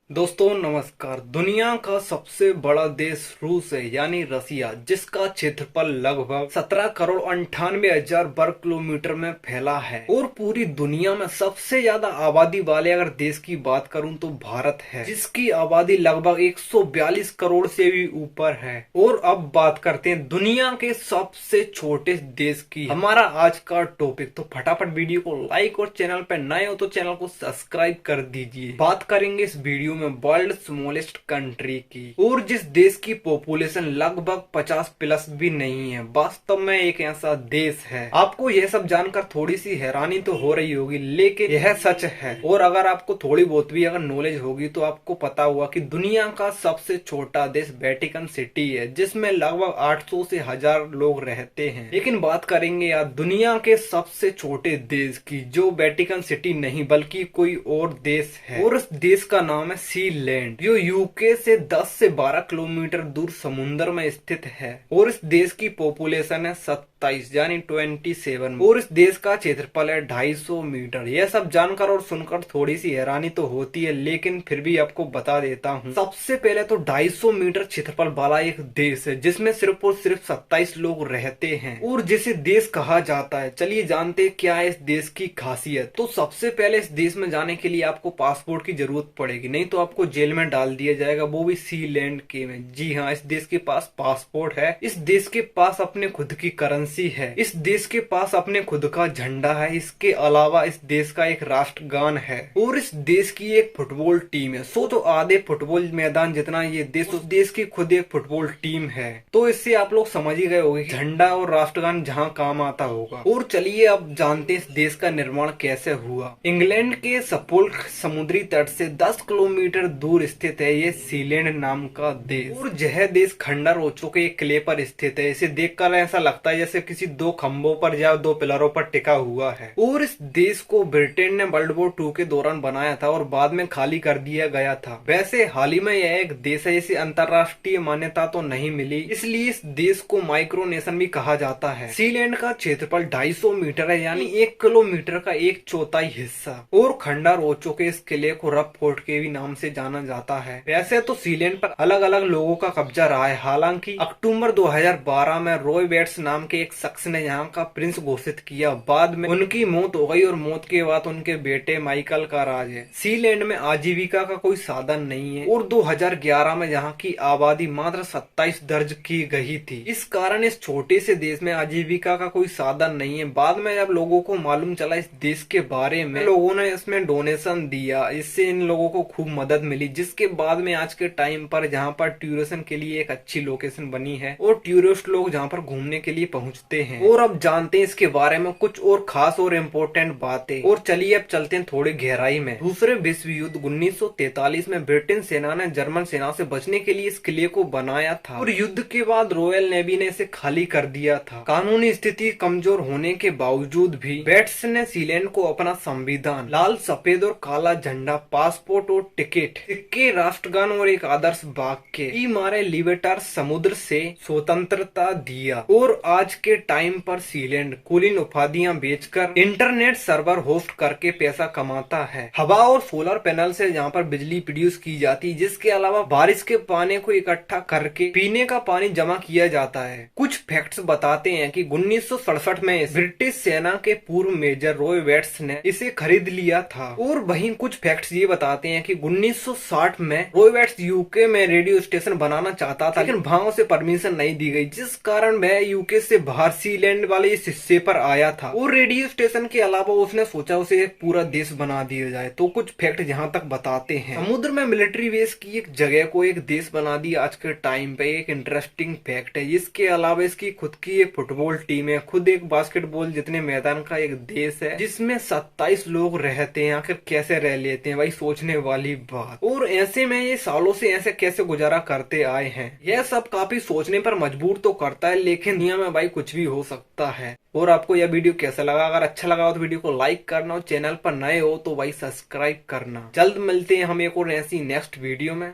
दोस्तों नमस्कार। दुनिया का सबसे बड़ा देश रूस है यानी रसिया, जिसका क्षेत्रफल लगभग 17 करोड़ 98 हजार वर्ग किलोमीटर में फैला है। और पूरी दुनिया में सबसे ज्यादा आबादी वाले अगर देश की बात करूं तो भारत है, जिसकी आबादी लगभग 142 करोड़ से भी ऊपर है। और अब बात करते हैं दुनिया के सबसे छोटे देश की। हमारा आज का टॉपिक, तो फटाफट वीडियो को लाइक और चैनल पर नए हो तो चैनल को सब्सक्राइब कर दीजिए। बात करेंगे इस वीडियो में वर्ल्ड स्मॉलेस्ट कंट्री की, और जिस देश की पॉपुलेशन लगभग 50 प्लस भी नहीं है, वास्तव में एक ऐसा देश है। आपको यह सब जानकर थोड़ी सी हैरानी तो हो रही होगी, लेकिन यह सच है। और अगर आपको थोड़ी बहुत भी अगर नॉलेज होगी तो आपको पता हुआ कि दुनिया का सबसे छोटा देश वेटिकन सिटी है, जिसमें लगभग 800 से 1000 लोग रहते हैं। लेकिन बात करेंगे यार दुनिया के सबसे छोटे देश की, जो वेटिकन सिटी नहीं बल्कि कोई और देश है, और उस देश का नाम है सीलैंड, जो यूके से 10 से 12 किलोमीटर दूर समुद्र में स्थित है। और इस देश की पॉपुलेशन है 27 यानी 27, और इस देश का क्षेत्रफल है 250 मीटर। यह सब जानकर और सुनकर थोड़ी सी हैरानी तो होती है, लेकिन फिर भी आपको बता देता हूँ। सबसे पहले तो 250 मीटर क्षेत्रफल वाला एक देश है, जिसमें सिर्फ और सिर्फ 27 लोग रहते हैं, और जिसे देश कहा जाता है। चलिए जानते हैं क्या है इस देश की खासियत। तो सबसे पहले इस देश में जाने के लिए आपको पासपोर्ट की जरूरत पड़ेगी, नहीं तो आपको जेल में डाल दिया जाएगा, वो भी सीलैंड के में। जी हाँ, इस देश के पास पासपोर्ट है, इस देश के पास अपने खुद की करेंसी है, इस देश के पास अपने खुद का झंडा है। इसके अलावा इस देश का एक राष्ट्रगान है, और इस देश की एक फुटबॉल टीम है। सोचो आधे फुटबॉल मैदान जितना ये देश, उस देश की खुद एक फुटबॉल टीम है। तो इससे आप लोग समझ ही गए होंगे झंडा और राष्ट्रगान जहाँ काम आता होगा। और चलिए अब जानते हैं इस देश का निर्माण कैसे हुआ। इंग्लैंड के सपोल्क समुद्री तट से 10 किलोमीटर दूर स्थित है ये सीलैंड नाम का देश, और यह देश खंडर रोचों के एक किले पर स्थित है। इसे देखकर ऐसा लगता है जैसे किसी दो खंभों पर या दो पिलरों पर टिका हुआ है। और इस देश को ब्रिटेन ने वर्ल्ड वॉर 2 के दौरान बनाया था और बाद में खाली कर दिया गया था। वैसे हाल ही में यह एक देश है जिसे अंतर्राष्ट्रीय मान्यता तो नहीं मिली, इसलिए इस देश को माइक्रोनेशन भी कहा जाता है। सीलैंड का क्षेत्रफल 250 मीटर है, यानी 1 किलोमीटर का 1/4 हिस्सा। और खंडर रोचों के इस किले को रब फोर्ट के भी नाम से जाना जाता है। वैसे तो सीलैंड पर अलग अलग लोगों का कब्जा रहा है, हालांकि अक्टूबर 2012 में रॉय बेट्स नाम के एक शख्स ने यहाँ का प्रिंस घोषित किया। बाद में उनकी मौत हो गई, और मौत के बाद उनके बेटे माइकल का राज है। सीलैंड में आजीविका का कोई साधन नहीं है, और 2011 में यहाँ की आबादी मात्र 27 दर्ज की गई थी। इस कारण इस छोटे से देश में आजीविका का कोई साधन नहीं है। बाद में जब लोगों को मालूम चला इस देश के बारे में, लोगों ने इसमें डोनेशन दिया, इससे इन लोगों को खूब मदद मिली, जिसके बाद में आज के टाइम पर जहाँ पर टूरिज्म के लिए एक अच्छी लोकेशन बनी है, और टूरिस्ट लोग जहाँ पर घूमने के लिए पहुँचते हैं। और अब जानते हैं इसके बारे में कुछ और खास और इम्पोर्टेंट बातें। और चलिए अब चलते हैं थोड़ी गहराई में। दूसरे विश्व युद्ध 1943 में ब्रिटेन सेना ने जर्मन सेना से बचने के लिए इस किले को बनाया था, और युद्ध के बाद रॉयल नेवी ने इसे खाली कर दिया था। कानूनी स्थिति कमजोर होने के बावजूद भी बेट्स ने सीलैंड को अपना संविधान, लाल सफेद और काला झंडा, पासपोर्ट और टिकट, सिक्के, राष्ट्रगान और एक आदर्श वाक्य ई मारे लिबर्टार समुद्र से स्वतंत्रता दिया। और आज के टाइम पर सीलैंड कुलीन उपाधियां बेचकर इंटरनेट सर्वर होस्ट करके पैसा कमाता है। हवा और सोलर पैनल से यहाँ पर बिजली प्रोड्यूस की जाती है, जिसके अलावा बारिश के पानी को इकट्ठा करके पीने का पानी जमा किया जाता है। कुछ फैक्ट्स बताते हैं कि 1967 में ब्रिटिश सेना के पूर्व मेजर रॉय बेट्स ने इसे खरीद लिया था। और वहीं कुछ फैक्ट्स ये बताते हैं कि 1960 में रॉय बेट्स यूके में रेडियो स्टेशन बनाना चाहता था, लेकिन वहां उसे परमिशन नहीं दी गई, जिस कारण वह यूके से बाहर सीलैंड वाले इस हिस्से पर आया था। और रेडियो स्टेशन के अलावा उसने सोचा उसे एक पूरा देश बना दिया जाए। तो कुछ फैक्ट यहाँ तक बताते हैं। समुद्र में मिलिट्री बेस की एक जगह को एक देश बना दिया आज के टाइम पे, एक इंटरेस्टिंग फैक्ट है। इसके अलावा इसकी खुद की एक फुटबॉल टीम है, खुद एक बास्केटबॉल जितने मैदान का एक देश है, जिसमें 27 लोग रहते हैं। आखिर कैसे रह लेते हैं भाई, सोचने वाली बात। और ऐसे में ये सालों से ऐसे कैसे गुजारा करते आए हैं, यह सब काफी सोचने पर मजबूर तो करता है। लेकिन दुनिया में भाई कुछ भी हो सकता है। और आपको यह वीडियो कैसा लगा? अगर अच्छा लगा हो तो वीडियो को लाइक करना, और चैनल पर नए हो तो भाई सब्सक्राइब करना। जल्द मिलते हैं हम एक और ऐसी नेक्स्ट वीडियो में।